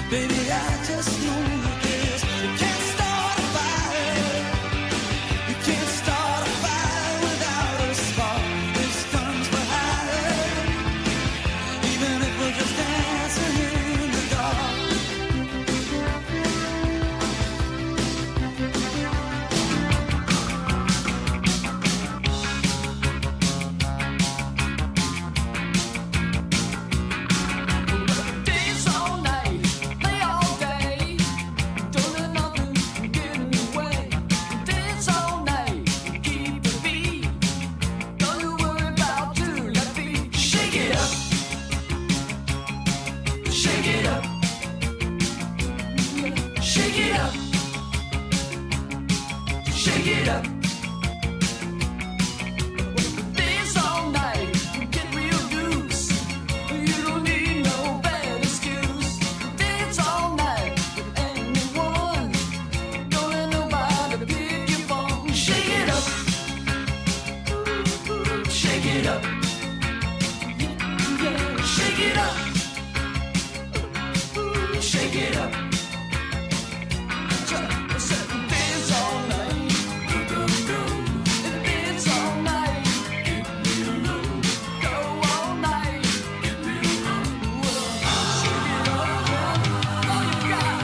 Baby, I just know this. You can't start a fire. You can't start a fire without a spark. This guns for hire. Even if we're just dancing in the dark. Dance all night, play all day. Don't let nothing get in the way. Dance all night, keep the beat. Don't you worry about two left feet. Shake it up, shake it up, shake it up, shake it up. Dance all night, get real loose. You don't need no bad excuse. Dance all night with anyone. Don't let nobody pick your phone. Shake it up, shake it up, yeah, shake it up, shake it up. Dance all night, dance all night, go all night. Shake it up, all you got.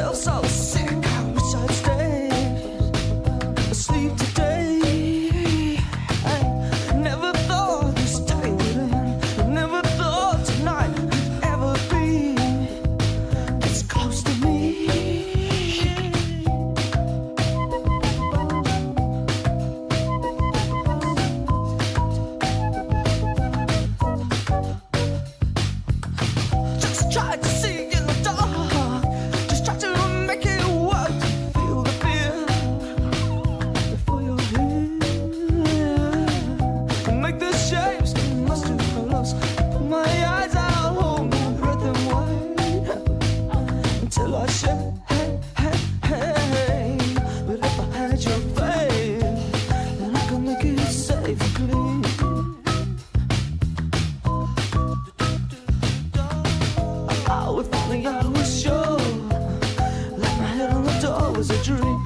myself so sick. I wish I'd stayed asleep today. I never thought this day would end. Never thought tonight could ever be this close to me. Just try to see in the dark. Just try to make it work. Feel the fear before you're here. And make the shapes much too close. Put my eyes out, hold my breath and wait until I shake. But if I had your faith, then I could make it safe and clean. If only I was sure, like my head on the door was a dream.